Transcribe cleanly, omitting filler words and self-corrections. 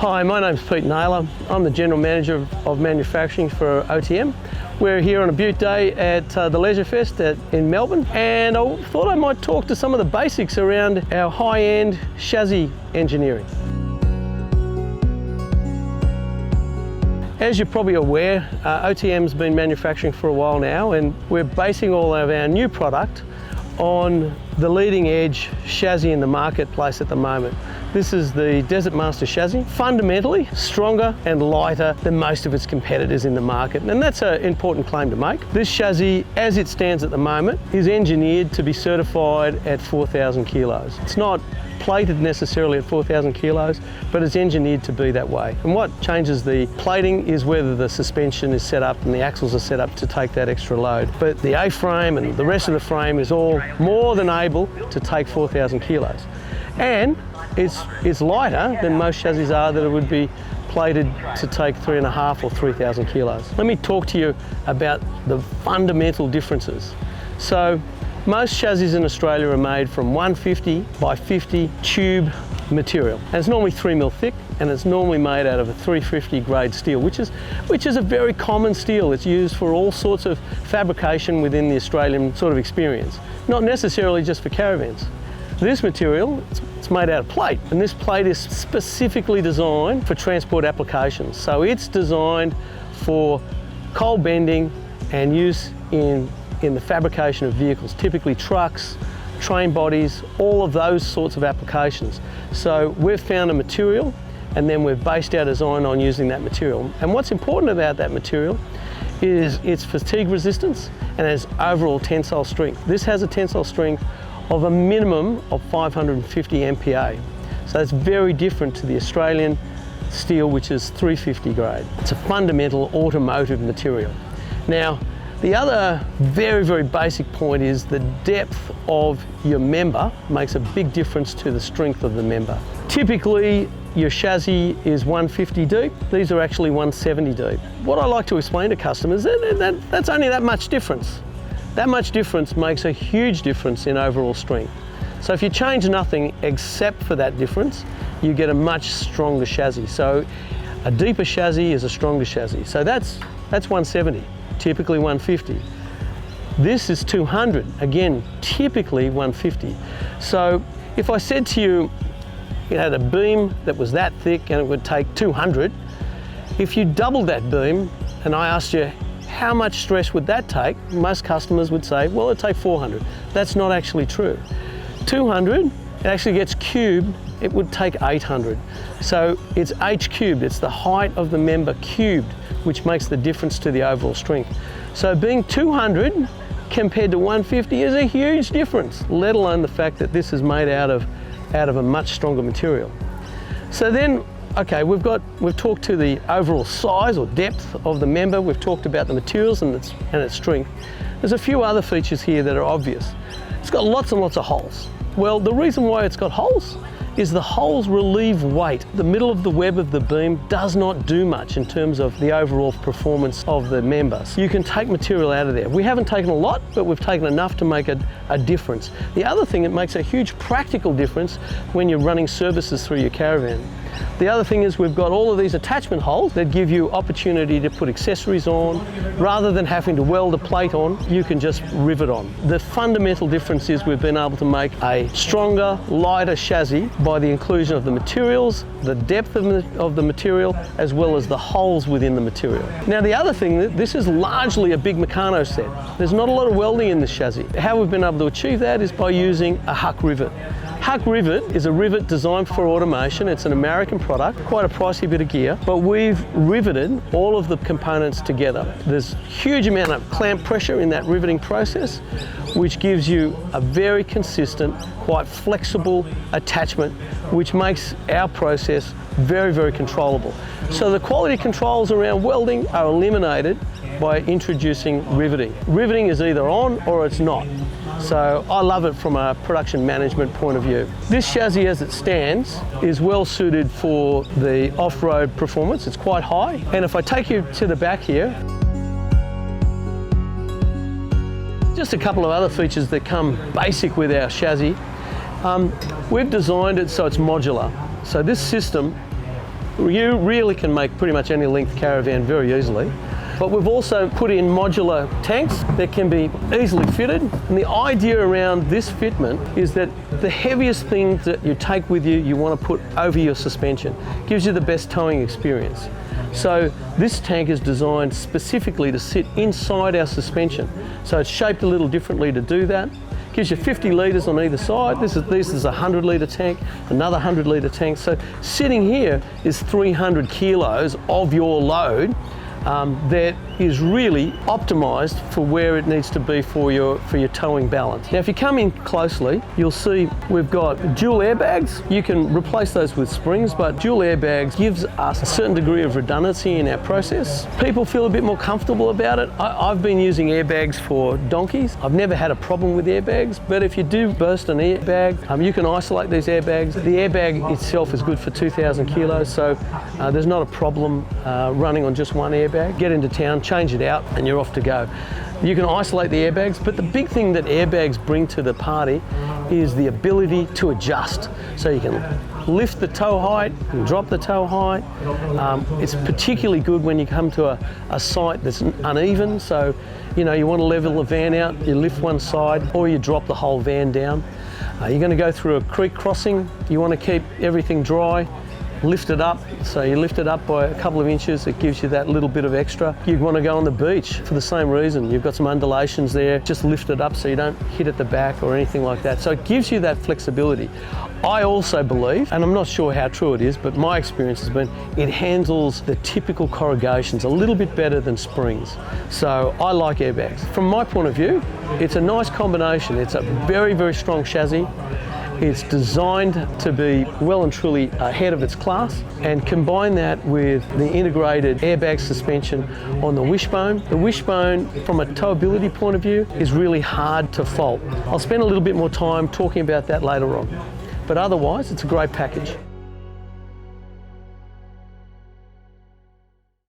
Hi, my name's Pete Naylor. I'm the General Manager of Manufacturing for OTM. We're here on a Butte day at the Leisure Fest in Melbourne, and I thought I might talk to some of the basics around our high-end chassis engineering. As you're probably aware, OTM's been manufacturing for a while now, and we're basing all of our new product on the leading edge chassis in the marketplace at the moment. This is the Desert Master chassis, fundamentally stronger and lighter than most of its competitors in the market, and that's an important claim to make. This chassis, as it stands at the moment, is engineered to be certified at 4,000 kilos. It's not plated necessarily at 4,000 kilos, but it's engineered to be that way. And what changes the plating is whether the suspension is set up and the axles are set up to take that extra load. But the A-frame and the rest of the frame is all more than able to take 4,000 kilos. And it's lighter than most chassis are that it would be plated to take 3,500 or 3,000 kilos. Let me talk to you about the fundamental differences. So, most chassis in Australia are made from 150 by 50 tube material, and it's normally 3mm thick, and it's normally made out of a 350 grade steel, which is a very common steel. It's used for all sorts of fabrication within the Australian sort of experience, not necessarily just for caravans. This material, it's made out of plate, and this plate is specifically designed for transport applications. So it's designed for cold bending and use in the fabrication of vehicles, typically trucks, train bodies, all of those sorts of applications. So we've found a material, and then we've based our design on using that material. And what's important about that material is its fatigue resistance and its overall tensile strength. This has a tensile strength of a minimum of 550 MPa. So it's very different to the Australian steel, which is 350 grade. It's a fundamental automotive material. Now, the other very, very basic point is the depth of your member makes a big difference to the strength of the member. Typically, your chassis is 150 deep. These are actually 170 deep. What I like to explain to customers is that's only that much difference. That much difference makes a huge difference in overall strength. So if you change nothing except for that difference, you get a much stronger chassis. So a deeper chassis is a stronger chassis. So that's 170. Typically 150. This is 200, again, typically 150. So if I said to you, you had a beam that was that thick and it would take 200, if you doubled that beam and I asked you, how much stress would that take? Most customers would say, well, it'd take 400. That's not actually true. 200, it actually gets cubed, it would take 800. So it's h cubed, it's the height of the member cubed, which makes the difference to the overall strength. So being 200 compared to 150 is a huge difference, let alone the fact that this is made out of a much stronger material. So then, okay, we've talked to the overall size or depth of the member, we've talked about the materials and its strength. There's a few other features here that are obvious. It's got lots and lots of holes. Well, the reason why it's got holes is the holes relieve weight. The middle of the web of the beam does not do much in terms of the overall performance of the members. You can take material out of there. We haven't taken a lot, but we've taken enough to make a difference. The other thing, it makes a huge practical difference when you're running services through your caravan. The other thing is we've got all of these attachment holes that give you opportunity to put accessories on. Rather than having to weld a plate on, you can just rivet on. The fundamental difference is we've been able to make a stronger, lighter chassis by the inclusion of the materials, the depth of the material, as well as the holes within the material. Now the other thing, this is largely a big Meccano set. There's not a lot of welding in this chassis. How we've been able to achieve that is by using a Huck rivet. Huck rivet is a rivet designed for automation. It's an American product, quite a pricey bit of gear, but we've riveted all of the components together. There's huge amount of clamp pressure in that riveting process, which gives you a very consistent, quite flexible attachment, which makes our process very, very controllable. So the quality controls around welding are eliminated by introducing riveting. Riveting is either on or it's not. So I love it from a production management point of view. This chassis as it stands is well suited for the off-road performance. It's quite high. And if I take you to the back here, just a couple of other features that come basic with our chassis. We've designed it so it's modular. So this system You really can make pretty much any length caravan very easily. But we've also put in modular tanks that can be easily fitted. And the idea around this fitment is that the heaviest things that you take with you, you want to put over your suspension. Gives you the best towing experience. So this tank is designed specifically to sit inside our suspension. So it's shaped a little differently to do that. Gives you 50 litres on either side. This is a 100 litre tank, another 100 litre tank. So sitting here is 300 kilos of your load. That is really optimised for where it needs to be for your towing balance. Now if you come in closely, you'll see we've got dual airbags. You can replace those with springs, but dual airbags gives us a certain degree of redundancy in our process. People feel a bit more comfortable about it. I've been using airbags for donkeys. I've never had a problem with airbags, but if you do burst an airbag, you can isolate these airbags. The airbag itself is good for 2,000 kilos, so there's not a problem running on just one airbag. Get into town, change it out, and you're off to go. You can isolate the airbags, but the big thing that airbags bring to the party is the ability to adjust. So you can lift the tow height and drop the tow height. It's particularly good when you come to a site that's uneven. So, you know, you want to level the van out, you lift one side, or you drop the whole van down. You're going to go through a creek crossing. You want to keep everything dry. Lift it up, so you lift it up by a couple of inches, it gives you that little bit of extra. You want to go on the beach for the same reason. You've got some undulations there, just lift it up so you don't hit at the back or anything like that. So it gives you that flexibility. I also believe, and I'm not sure how true it is, but my experience has been it handles the typical corrugations a little bit better than springs. So I like airbags. From my point of view, it's a nice combination. It's a very, very strong chassis. It's designed to be well and truly ahead of its class, and combine that with the integrated airbag suspension on the wishbone. The wishbone, from a towability point of view, is really hard to fault. I'll spend a little bit more time talking about that later on. But otherwise, it's a great package.